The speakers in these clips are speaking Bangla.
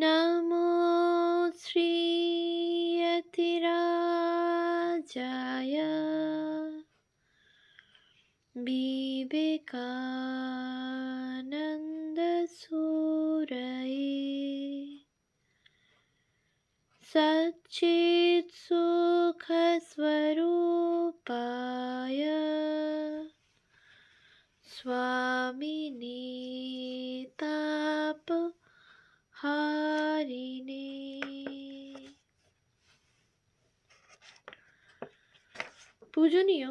নমো শ্রীয়তিরাজায় বিবেকানন্দসূরয়ে সচ্চিৎসুখস্বরূপায় স্বামিনে তাপহারিণে। পূজনীয়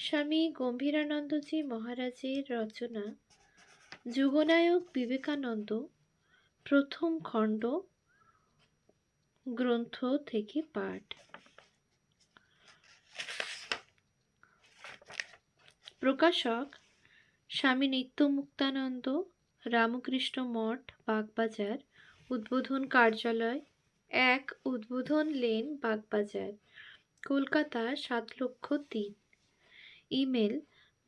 স্বামী গম্ভীরানন্দজি মহারাজের রচনা যুগনায়ক বিবেকানন্দ প্রথম খণ্ড গ্রন্থ থেকে পাঠ। প্রকাশক স্বামী নিত্যমুক্তানন্দ, রামকৃষ্ণ মঠ, বাগবাজার। উদ্বোধন কার্যালয় 1, Udbodhan lane, Bagbazar, Kolkata 7,03,000। Email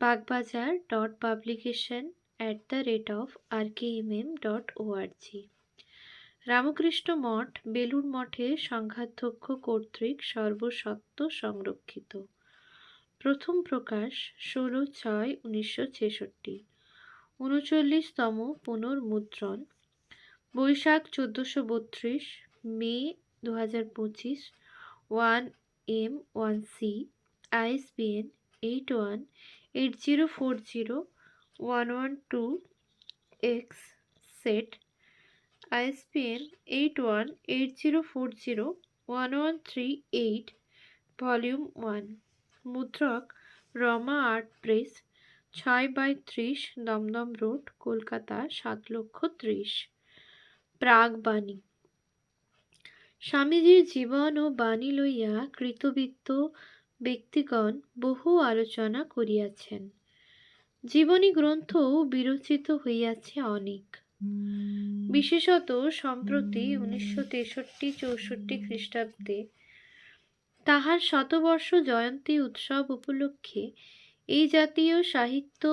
bagbajar.publication@rkmm.org। Ramakrishna Math, Belur মঠের সংঘাধ্যক্ষ কর্তৃক সর্বসত্ব সংরক্ষিত। প্রথম প্রকাশ 16/6/1966। 39তম পুনর্মুদ্রণ Baishakh 1432, May 2025, 1M1C, ISBN 8180401112X, set ISBN 8180401138, volume 1। মুদ্রক Rama art press, 6/30, Dumdum road, Kolkata 7,30,000। প্রাগবাণী। স্বামীজির জীবন ও বাণী লইয়া কৃতবিত্ত ব্যক্তিগণ বহু আলোচনা করিয়াছেন। জীবনী গ্রন্থ বিরচিত হইয়াছে অনেক। বিশেষত সম্প্রতি 1963-64 খ্রিস্টাব্দে তাহার শতবর্ষ জয়ন্তী উৎসব উপলক্ষে এই জাতীয় সাহিত্য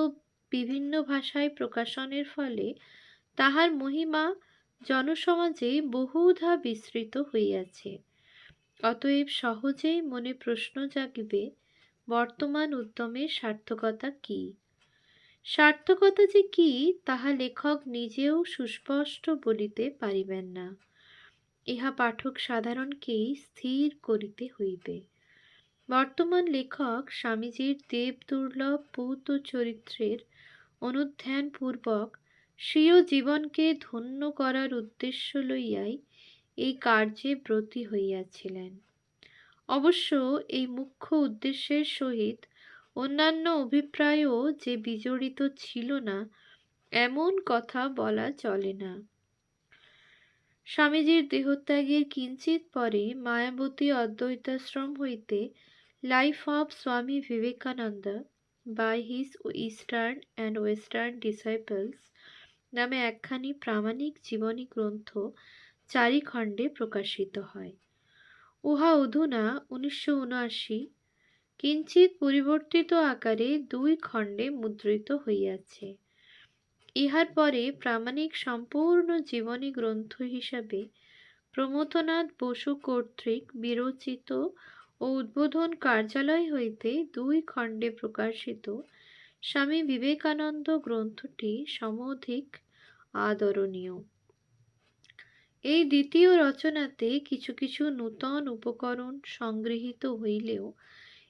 বিভিন্ন ভাষায় প্রকাশনের ফলে তাহার মহিমা জনসমাজে বহুধা বিস্তৃত হইয়াছে। অতএব সহজেই মনে প্রশ্ন জাগিবে, বর্তমান উদ্যমের সার্থকতা কি? সার্থকতা যে কি তাহা লেখক নিজেও সুস্পষ্ট বলিতে পারিবেন না। ইহা পাঠক সাধারণকেই স্থির করিতে হইবে। বর্তমান লেখক স্বামীজির দেবদুর্লভ পূত চরিত্রের অনুধ্যান পূর্বক স্বীয় জীবনকে ধন্য করার উদ্দেশ্য লইয়াই এই কার্যে ব্রতী হইয়াছিলেন। অবশ্য এই মুখ্য উদ্দেশ্যের সহিত অন্যান্য অভিপ্রায়ও যে বিজড়িত ছিল না, এমন কথা বলা চলে না। স্বামীজির দেহত্যাগের কিঞ্চিত পরে মায়াবতী অদ্বৈতাশ্রম হইতে life of Swami Vivekananda by his eastern and western disciples নামে একখানি প্রামাণিক জীবনী গ্রন্থ 4 খণ্ডে প্রকাশিত হয়। উহা অধুনা 1979 কিঞ্চিত পরিবর্তিত আকারে 2 খণ্ডে মুদ্রিত হইয়াছে। ইহার পরে প্রামাণিক সম্পূর্ণ জীবনী গ্রন্থ হিসাবে প্রমথনাথ বসু কর্তৃক বিরচিত ও উদ্বোধন কার্যালয় হইতে 2 খণ্ডে প্রকাশিত স্বামী বিবেকানন্দ গ্রন্থটি সমধিক আদরণীয়। এই দ্বিতীয় রচনাতে কিছু কিছু নূতন উপকরণ সংগৃহীত হইলেও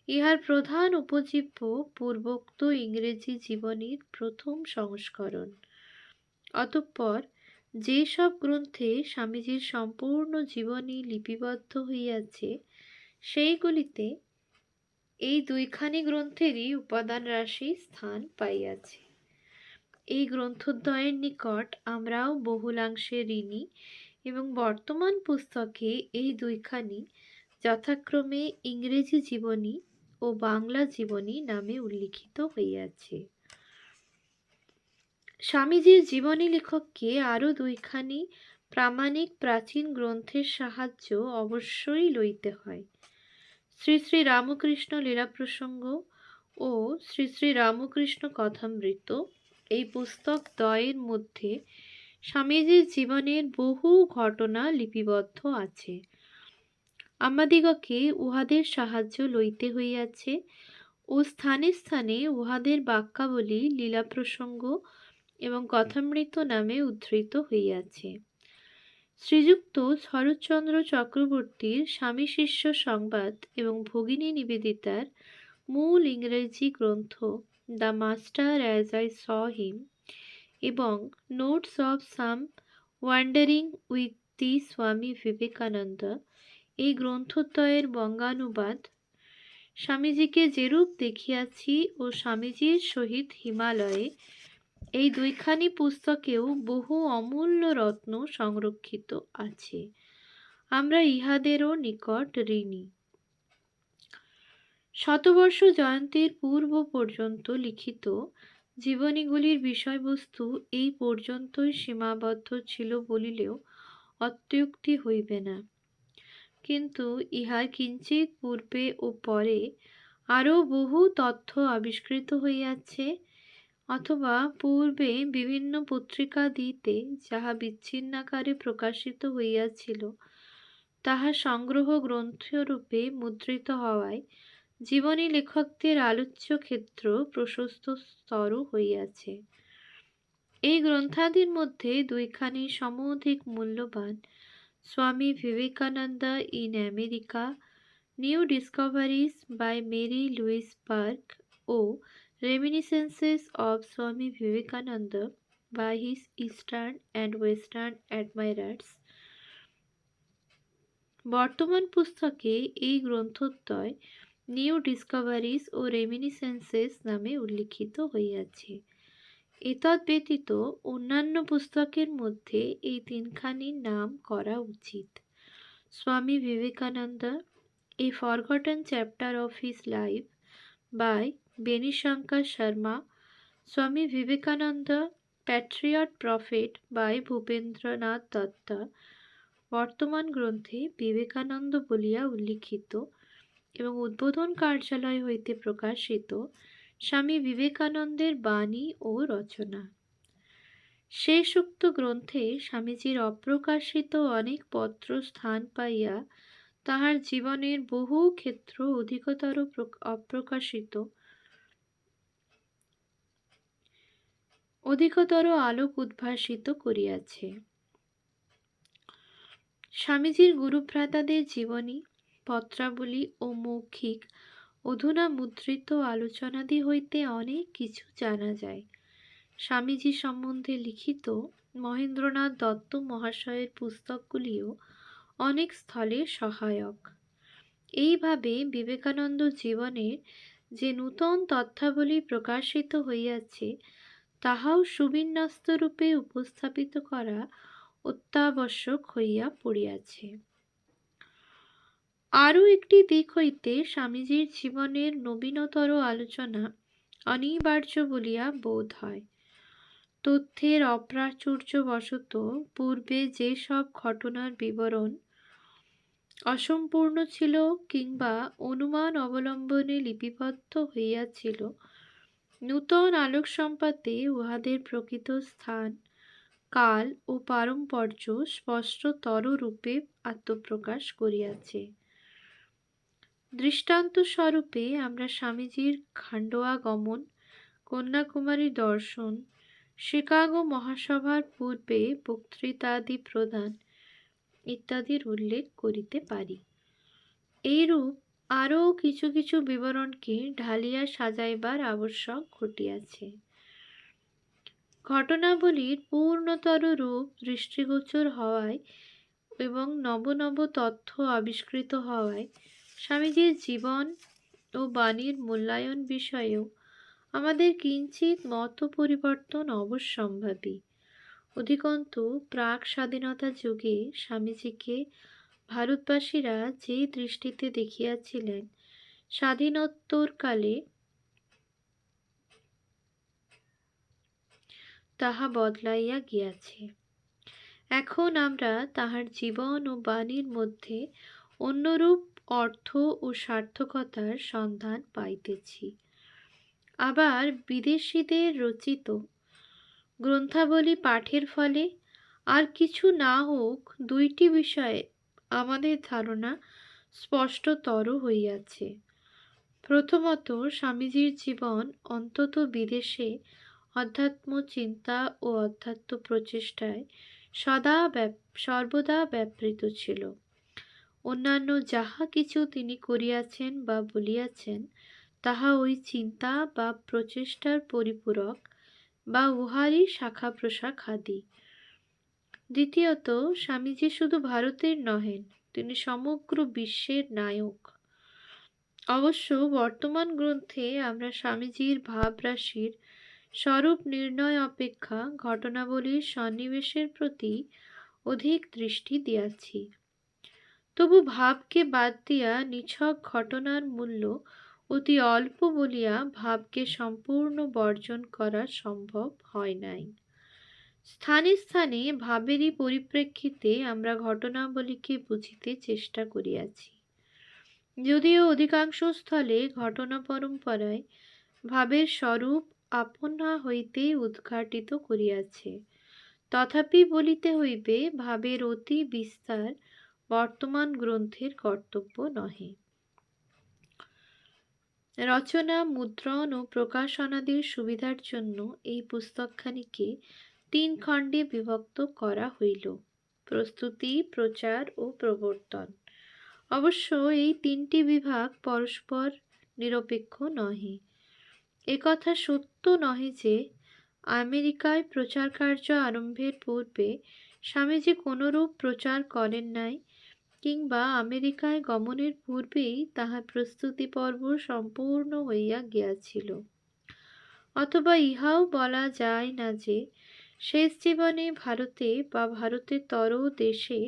ইহার প্রধান উপজীব্য পূর্বোক্ত ইংরেজি জীবনীর প্রথম সংস্করণ। অতঃপর যে সব গ্রন্থে স্বামীজির সম্পূর্ণ জীবনী লিপিবদ্ধ হইয়াছে, সেইগুলিতে এই 2খানি গ্রন্থেরই উপাদান রাশি স্থান পাইয়াছে। এই গ্রন্থদ্বয়ের নিকট আমরাও বহুলাংশে ঋণী এবং বর্তমান পুস্তকে এই 2খানি যথাক্রমে ইংরেজি জীবনী ও বাংলা জীবনী নামে উল্লিখিত হইয়াছে। স্বামীজির জীবনী লেখককে আরও 2খানি প্রামাণিক প্রাচীন গ্রন্থের সাহায্য অবশ্যই লইতে হয়। শ্রী শ্রী রামকৃষ্ণ লীলাপ্রসঙ্গ ও শ্রী শ্রী রামকৃষ্ণ কথামৃত এই পুস্তক দ্বয়ের মধ্যে স্বামীজির জীবনের বহু ঘটনা লিপিবদ্ধ আছে। আমাদিগকে উহাদের সাহায্য লইতে হইয়াছে ও স্থানে স্থানে উহাদের বাক্যাবলী, লীলা প্রসঙ্গ এবং কথামৃত নামে উদ্ধৃত হইয়াছে। শ্রীযুক্ত শরৎচন্দ্র চক্রবর্তীর স্বামী শিষ্য সংবাদ এবং ভগিনী নিবেদিতার মূল ইংরেজি গ্রন্থ the master as I saw him এবং notes of some wandering with the Swami Vivekananda এই গ্রন্থদ্বয়ের বঙ্গানুবাদ, স্বামীজিকে যেরূপ দেখিয়াছি ও স্বামীজির সহিত হিমালয়ে, এই দুইখানি পুস্তকেও বহু অমূল্য রত্ন সংরক্ষিত আছে। আমরা ইহাদেরও নিকট ঋণী। শতবর্ষ জয়ন্তীর পূর্ব পর্যন্ত লিখিত জীবনীগুলির বিষয়বস্তু এই পর্যন্তই সীমাবদ্ধ ছিল বলিলেও অত্যুক্তি হইবে না। কিন্তু ইহার কিঞ্চিত পূর্বে ও পরে আরও বহু তথ্য আবিষ্কৃত হইয়াছে, অথবা পূর্বে বিভিন্ন পত্রিকাদিতে যাহা বিচ্ছিন্নাকারে প্রকাশিত হইয়াছিল তাহা সংগ্রহ গ্রন্থরূপে মুদ্রিত হওয়ায় জীবনী লেখকদের আলোচ্য ক্ষেত্র প্রশস্ততর হইয়াছে। এই গ্রন্থাদির মধ্যে দুইখানি সমধিক মূল্যবান, Swami Vivekananda in America, new discoveries by Mary Louise Burke ও reminiscences of Swami Vivekananda by his eastern and western admirers. বর্তমান পুস্তকে এই গ্রন্থদ্বয় নিউ ডিসকভারিজ ও রেমিনিসেন্সেস নামে উল্লিখিত হইয়াছে। এতদ ব্যতীত অন্যান্য পুস্তকের মধ্যে এই তিনখানির নাম করা উচিত: Swami Vivekananda, a forgotten chapter of his life by Benishankar Sharma, Swami Vivekananda, patriot prophet by Bhupendranath Dutta, বর্তমান গ্রন্থে বিবেকানন্দ বলিয়া উল্লিখিত এবং উদ্বোধন কার্যালয় হইতে প্রকাশিত স্বামী বিবেকানন্দের বাণী ও রচনা। শেষোক্ত গ্রন্থে স্বামীজির অপ্রকাশিত অনেক পত্র স্থান পাইয়া তাহার জীবনের বহু ক্ষেত্র অধিকতর অধিকতর আলোক উদ্ভাসিত করিয়াছে। স্বামীজির গুরুভ্রাতাদের জীবনী, পত্রাবলী ও মৌখিক অধুনা মুদ্রিত আলোচনাদি হইতে অনেক কিছু জানা যায়। স্বামীজি সম্বন্ধে লিখিত মহেন্দ্রনাথ দত্ত মহাশয়ের পুস্তকগুলিও অনেক স্থলে সহায়ক। এইভাবে বিবেকানন্দ জীবনের যে নূতন তথ্যাবলী প্রকাশিত হইয়াছে তাহাও সুবিন্যস্তরূপে উপস্থাপিত করা অত্যাবশ্যক হইয়া পড়িয়াছে। আরও একটি দিক হইতে স্বামীজির জীবনের নবীনতর আলোচনা অনিবার্য বলিয়া বোধ হয়। তথ্যের অপ্রাচুর্যবশত পূর্বে যে সব ঘটনার বিবরণ অসম্পূর্ণ ছিল কিংবা অনুমান অবলম্বনে লিপিবদ্ধ হইয়াছিল, নূতন আলোক সম্পাতে উহাদের প্রকৃত স্থান, কাল ও পারম্পর্য স্পষ্টতর রূপে আত্মপ্রকাশ করিয়াছে। দৃষ্টান্তস্বরূপে আমরা স্বামীজির খান্ডোয়া গমন, কন্যাকুমারী দর্শন, শিকাগো মহাসভার পূর্বে বক্তৃতাদি প্রদান ইত্যাদির উল্লেখ করিতে পারি। এইরূপ আরও কিছু কিছু বিবরণকে ঢালিয়া সাজাইবার আবশ্যক ঘটিয়াছে। ঘটনাবলীর পূর্ণতর রূপ দৃষ্টিগোচর হওয়ায় এবং নব নব তথ্য আবিষ্কৃত হওয়ায় স্বামীজির জীবন ও বাণীর মূল্যায়ন বিষয়েও আমাদের কিঞ্চিত মত পরিবর্তন অবশ্যম্ভাবী। অধিকন্তু প্রাক স্বাধীনতা যুগে স্বামীজিকে ভারতবাসীরা যে দৃষ্টিতে দেখিয়াছিলেন, স্বাধীনোত্তরকালে তাহা বদলাইয়া গিয়াছে। এখন আমরা তাহার জীবন ও বাণীর মধ্যে অন্যরূপ অর্থ ও সার্থকতার সন্ধান পাইতেছি। আবার বিদেশীদের রচিত গ্রন্থাবলী পাঠের ফলে আর কিছু না হোক, দুইটি বিষয়ে আমাদের ধারণা স্পষ্টতর হইয়াছে। প্রথমত, স্বামীজীর জীবন অন্তত বিদেশে অধ্যাত্ম চিন্তা ও অধ্যাত্ম প্রচেষ্টায় সর্বদা ব্যাপৃত ছিল। অন্যান্য যাহা কিছু তিনি করিয়াছেন বা বলিয়াছেন, তাহা ওই চিন্তা বা প্রচেষ্টার পরিপূরক বা উহারই শাখা প্রশাখাদি। দ্বিতীয়ত, স্বামীজি শুধু ভারতের নহেন, তিনি সমগ্র বিশ্বের নায়ক। অবশ্য বর্তমান গ্রন্থে আমরা স্বামীজির ভাবরাশির স্বরূপ নির্ণয় অপেক্ষা ঘটনাবলীর সন্নিবেশের প্রতি অধিক দৃষ্টি দিয়াছি। তবু ভাবকে বাদ দিয়া নিছক ঘটনার মূল্য অতি অল্প বলিয়া ভাবকে সম্পূর্ণ বর্জন করা সম্ভব হয় নাই। স্থানে স্থানে ভাবেরই পরিপ্রেক্ষিতে আমরা ঘটনাবলীকে বুঝিতে চেষ্টা করিয়াছি। যদিও অধিকাংশ স্থলে ঘটনা পরম্পরায় ভাবের স্বরূপ আপনা হইতেই উদ্ঘাটিত করিয়াছে, তথাপি বলিতে হইবে ভাবের অতি বিস্তার বর্তমান গ্রন্থের কর্তব্য নহে। রচনা, মুদ্রণ ও প্রকাশনাদির সুবিধার জন্য এই পুস্তকখানিকে 3 খণ্ডে বিভক্ত করা হইল: প্রস্তুতি, প্রচার ও প্রবর্তন। অবশ্য এই 3টি বিভাগ পরস্পর নিরপেক্ষ নহে। একথা সত্য নহে যে আমেরিকায় প্রচার কার্য আরম্ভের পূর্বে স্বামীজি কোনরূপ প্রচার করেন নাই, কিংবা আমেরিকায় গমনের পূর্বেই তাহার প্রস্তুতি পর্ব সম্পূর্ণ হইয়া গিয়াছিল। অথবা ইহাও বলা যায় না যে শেষ জীবনে ভারতে বা ভারতেতর দেশে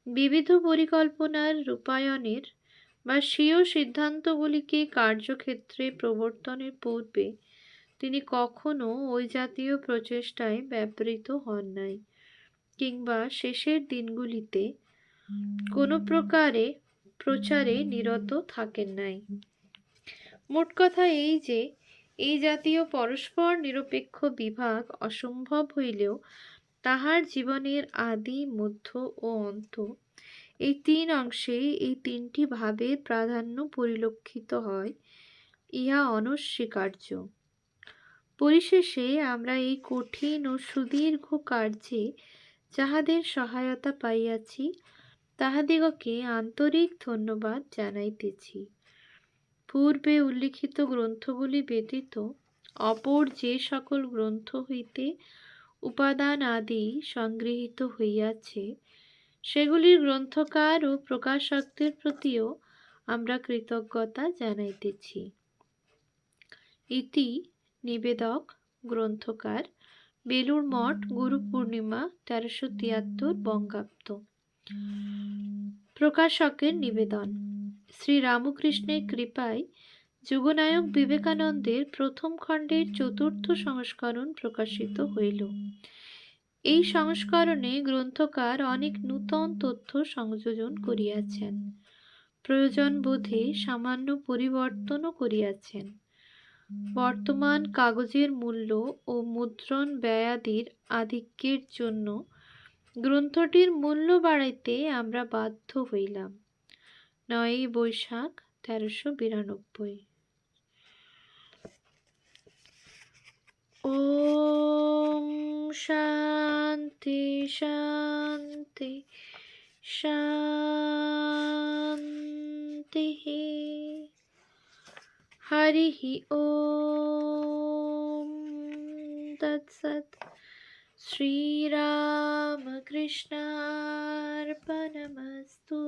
বিবিধ পরিকল্পনার রূপায়ণের বা স্বীয় সিদ্ধান্তগুলিকে কার্যক্ষেত্রে প্রবর্তনের পূর্বে তিনি কখনো ওই জাতীয় প্রচেষ্টায় ব্যাপৃত হন নাই, কিংবা শেষের দিনগুলিতে কোনো প্রকারে প্রচারে নিরত থাকেন নাই। মোট কথা এই যে এই জাতীয় পরস্পর নিরপেক্ষ বিভাগ অসম্ভব হইলেও তাহার জীবনের আদি, মধ্য ও অন্ত এই 3 অংশে এই 3টি ভাবের প্রাধান্য পরিলক্ষিত হয়, ইহা অনস্বীকার্য। পরিশেষে আমরা এই কঠিন ও সুদীর্ঘ কার্যে যাহাদের সহায়তা পাইয়াছি, তাহাদিগকে আন্তরিক ধন্যবাদ জানাইতেছি। পূর্বে উল্লিখিত গ্রন্থগুলি ব্যতীত অপর যে সকল গ্রন্থ হইতে উপাদান আদি সংগৃহীত হইয়াছে, সেগুলির গ্রন্থকার ও প্রকাশকদের প্রতিও আমরা কৃতজ্ঞতা জানাইতেছি। ইতি নিবেদক গ্রন্থকার, বেলুড় মঠ, গুরু পূর্ণিমা, 1373 বঙ্গাব্দ। প্রকাশকের নিবেদন: শ্রী রামকৃষ্ণের কৃপায় যুগনায়ক বিবেকানন্দের প্রথম খণ্ডের 4র্থ সংস্করণ প্রকাশিত হইল। এই সংস্করণে গ্রন্থকার অনেক নূতন তথ্য সংযোজন করিয়াছেন, প্রয়োজন বোধে সামান্য পরিবর্তনও করিয়াছেন। বর্তমান কাগজের মূল্য ও মুদ্রণ ব্যয়াদির আধিক্যের জন্য গ্রন্থটির মূল্য বাড়াইতে আমরা বাধ্য হইলাম। 9ই বৈশাখ 1392। ওম শান্তি শান্তি শান্তি। হরি ওম তৎসৎ। শ্রীরামকৃষ্ণার্পণমস্তু।